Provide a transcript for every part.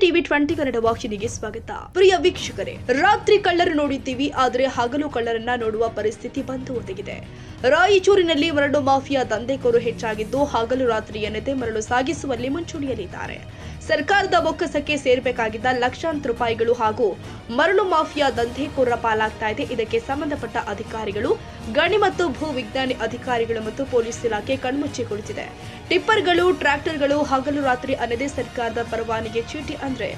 TV 20 Kannada ವಾಹಿನಿಗೆ ಸ್ವಾಗತ. ಪ್ರಿಯ ವೀಕ್ಷಕರೇ, ರಾತ್ರಿ ಕಳ್ಳರು ನೋಡಿದ್ದೀವಿ, ಆದರೆ ಹಗಲು ಕಳ್ಳರನ್ನ ನೋಡುವ ಪರಿಸ್ಥಿತಿ ಬಂದು ಒದಗಿದೆ. ರಾಯಚೂರಿನಲ್ಲಿ ಮರಳು ಮಾಫಿಯಾ ದಂಧೆಕೋರು ಹೆಚ್ಚಾಗಿದ್ದು, ಹಗಲು ರಾತ್ರಿ ಎನ್ನದೆ ಮರಳು ಸಾಗಿಸುವಲ್ಲಿ ಮುಂಚೂಣಿಯಲ್ಲಿದ್ದಾರೆ. ಸರ್ಕಾರದ ಬೊಕ್ಕಸಕ್ಕೆ ಸೇರಬೇಕಾಗಿದ್ದ ಲಕ್ಷಾಂತರ ರೂಪಾಯಿಗಳು ಹಾಗೂ ಮರಳು ಮಾಫಿಯಾ ದಂಧೆಕೋರರ ಪಾಲಾಗ್ತಾ ಇದೆ. ಇದಕ್ಕೆ ಸಂಬಂಧಪಟ್ಟ ಅಧಿಕಾರಿಗಳು, ಗಣಿ ಮತ್ತು ಭೂ ವಿಜ್ಞಾನಿ ಅಧಿಕಾರಿಗಳು ಮತ್ತು ಪೊಲೀಸ್ ಇಲಾಖೆ ಕಣ್ಮುಚ್ಚಿ ಕುಳಿತಿದೆ. ಟಿಪ್ಪರ್ಗಳು, ಟ್ರ್ಯಾಕ್ಟರ್ಗಳು ಹಗಲು ರಾತ್ರಿ ಅನ್ನದೇ ಸರ್ಕಾರದ ಪರವಾನಗಿ ಚೀಟಿ ಅಂದ್ರೆ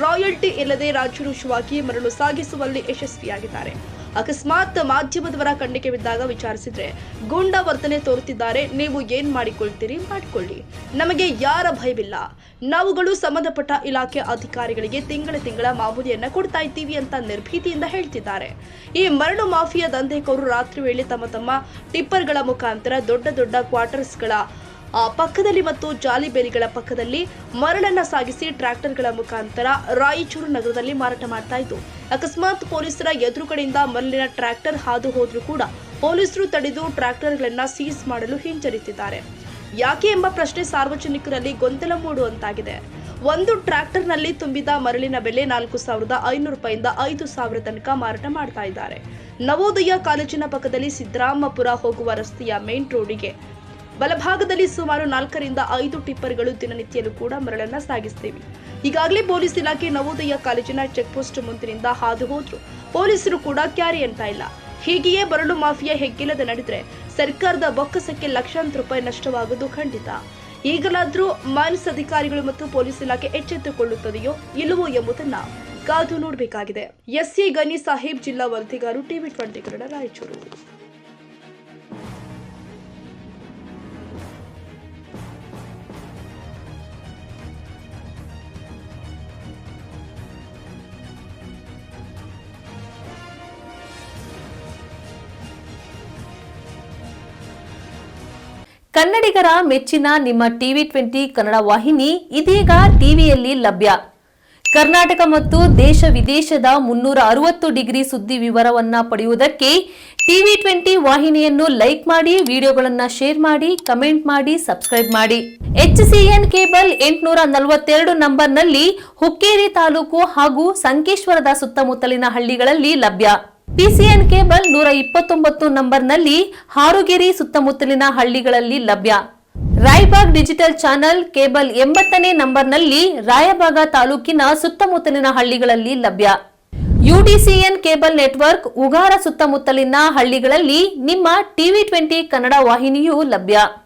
ರಾಯಲ್ಟಿ ಇಲ್ಲದೆ ರಾಜಾರೋಷವಾಗಿ ಮರಳು ಸಾಗಿಸುವಲ್ಲಿ ಯಶಸ್ವಿಯಾಗಿದ್ದಾರೆ. ಅಕಸ್ಮಾತ್ ಮಾಧ್ಯಮದವರ ಕಣ್ಣಿಗೆ ಬಿದ್ದಾಗ ವಿಚಾರಿಸಿದ್ರೆ ಗೂಂಡಾ ವರ್ತನೆ ತೋರುತ್ತಿದ್ದಾರೆ. ನೀವು ಏನ್ ಮಾಡಿಕೊಳ್ತೀರಿ ಮಾಡಿಕೊಳ್ಳಿ, ನಮಗೆ ಯಾರ ಭಯವಿಲ್ಲ. ನಾವುಗಳು ಸಂಬಂಧಪಟ್ಟ ಇಲಾಖೆ ಅಧಿಕಾರಿಗಳಿಗೆ ತಿಂಗಳ ಮಾಮೂಲಿಯನ್ನ ಕೊಡ್ತಾ ಇದ್ದೀವಿ ಅಂತ ನಿರ್ಭೀತಿಯಿಂದ ಹೇಳ್ತಿದ್ದಾರೆ. ಈ ಮರಳು ಮಾಫಿಯಾ ದಂಧೆಕೋರು ರಾತ್ರಿ ವೇಳೆ ತಮ್ಮ ಟಿಪ್ಪರ್ಗಳ ಮುಖಾಂತರ ದೊಡ್ಡ ಕ್ವಾರ್ಟರ್ಸ್ಗಳ ಪಕ್ಕದಲ್ಲಿ ಮತ್ತು ಜಾಲಿಬೇಲಿಗಳ ಪಕ್ಕದಲ್ಲಿ ಮರಳನ್ನ ಸಾಗಿಸಿ ಟ್ರ್ಯಾಕ್ಟರ್ಗಳ ಮುಖಾಂತರ ರಾಯಚೂರು ನಗರದಲ್ಲಿ ಮಾರಾಟ ಮಾಡ್ತಾ ಇದ್ದು, ಅಕಸ್ಮಾತ್ ಪೊಲೀಸರ ಎದುರುಗಡೆಯಿಂದ ಮರಳಿನ ಟ್ರ್ಯಾಕ್ಟರ್ ಹಾದು ಹೋದ್ರೂ ಕೂಡ ಪೊಲೀಸರು ತಡೆದು ಟ್ರ್ಯಾಕ್ಟರ್ಗಳನ್ನ ಸೀಸ್ ಮಾಡಲು ಹಿಂಜರಿತಿದ್ದಾರೆ. ಯಾಕೆ ಎಂಬ ಪ್ರಶ್ನೆ ಸಾರ್ವಜನಿಕರಲ್ಲಿ ಗೊಂದಲ ಮೂಡುವಂತಾಗಿದೆ. ಒಂದು ಟ್ರ್ಯಾಕ್ಟರ್ನಲ್ಲಿ ತುಂಬಿದ ಮರಳಿನ ಬೆಲೆ 4,500 ರೂಪಾಯಿಂದ 5,000 ತನಕ ಮಾರಾಟ ಮಾಡ್ತಾ ಇದ್ದಾರೆ. ನವೋದಯ ಕಾಲೇಜಿನ ಪಕ್ಕದಲ್ಲಿ ಸಿದ್ದರಾಮಪುರ ಹೋಗುವ ರಸ್ತೆಯ ಮೇನ್ ರೋಡಿಗೆ ಬಲಭಾಗದಲ್ಲಿ ಸುಮಾರು 4 ರಿಂದ 5 ಟಿಪ್ಪರ್ಗಳು ದಿನನಿತ್ಯಲೂ ಕೂಡ ಮರಳನ್ನ ಸಾಗಿಸ್ತೀವಿ. ಈಗಾಗಲೇ ಪೊಲೀಸ್ ಇಲಾಖೆ ನವೋದಯ ಕಾಲೇಜಿನ ಚೆಕ್ ಪೋಸ್ಟ್ ಮುಂದಿನಿಂದ ಹಾದು ಹೋದ್ರು ಪೊಲೀಸರು ಕೂಡ ಕ್ಯಾರಿ ಅಂತ ಇಲ್ಲ. ಹೀಗೆಯೇ ಮರಳು ಮಾಫಿಯಾ ಹೆಗ್ಗಿಲ್ಲದೆ ನಡೆದ್ರೆ ಸರ್ಕಾರದ ಬೊಕ್ಕಸಕ್ಕೆ ಲಕ್ಷಾಂತರ ರೂಪಾಯಿ ನಷ್ಟವಾಗುವುದು ಖಂಡಿತ. ಈಗಲಾದ್ರೂ ಮಾನಸ್ ಅಧಿಕಾರಿಗಳು ಮತ್ತು ಪೊಲೀಸ್ ಇಲಾಖೆ ಎಚ್ಚೆತ್ತುಕೊಳ್ಳುತ್ತದೆಯೋ ಇಲ್ಲವೋ ಎಂಬುದನ್ನ ಕಾದು ನೋಡಬೇಕಾಗಿದೆ. ಎಸ್ಎ ಗನಿ ಸಾಹೇಬ್, ಜಿಲ್ಲಾ ವರದಿಗಾರು, ಟಿವಿ 20 ಕನ್ನಡ, ರಾಯಚೂರು. ಕನ್ನಡಿಗರ ಮೆಚ್ಚಿನ ನಿಮ್ಮ ಟಿವಿ 20 ಕನ್ನಡ ವಾಹಿನಿ ಇದೀಗ ಟಿವಿಯಲ್ಲಿ ಲಭ್ಯ. ಕರ್ನಾಟಕ ಮತ್ತು ದೇಶ ವಿದೇಶದ 360 ಡಿಗ್ರಿ ಸುದ್ದಿ ವಿವರವನ್ನ ಪಡೆಯುವುದಕ್ಕೆ ಟಿವಿ 20 ವಾಹಿನಿಯನ್ನು ಲೈಕ್ ಮಾಡಿ, ವಿಡಿಯೋಗಳನ್ನ ಶೇರ್ ಮಾಡಿ, ಕಮೆಂಟ್ ಮಾಡಿ, ಸಬ್ಸ್ಕ್ರೈಬ್ ಮಾಡಿ. HCN ಕೇಬಲ್ 842 ನಂಬರ್ನಲ್ಲಿ ಹುಕ್ಕೇರಿ ತಾಲೂಕು ಹಾಗೂ ಸಂಕೇಶ್ವರದ ಸುತ್ತಮುತ್ತಲಿನ ಹಳ್ಳಿಗಳಲ್ಲಿ ಲಭ್ಯ. PCN ಕೇಬಲ್ 129 ನಂಬರ್ನಲ್ಲಿ ಹಾರುಗೆರೆ ಸುತ್ತಮುತ್ತಲಿನ ಹಳ್ಳಿಗಳಲ್ಲಿ ಲಭ್ಯ. ರಾಯಬಾಗ್ ಡಿಜಿಟಲ್ ಚಾನೆಲ್ ಕೇಬಲ್ 80ನೇ ನಂಬರ್ನಲ್ಲಿ ರಾಯಬಾಗ ತಾಲೂಕಿನ ಸುತ್ತಮುತ್ತಲಿನ ಹಳ್ಳಿಗಳಲ್ಲಿ ಲಭ್ಯ. UDCN ಕೇಬಲ್ ನೆಟ್ವರ್ಕ್ ಉಗಾರ ಸುತ್ತಮುತ್ತಲಿನ ಹಳ್ಳಿಗಳಲ್ಲಿ ನಿಮ್ಮ ಟಿವಿ 20 ಕನ್ನಡ ವಾಹಿನಿಯೂ ಲಭ್ಯ.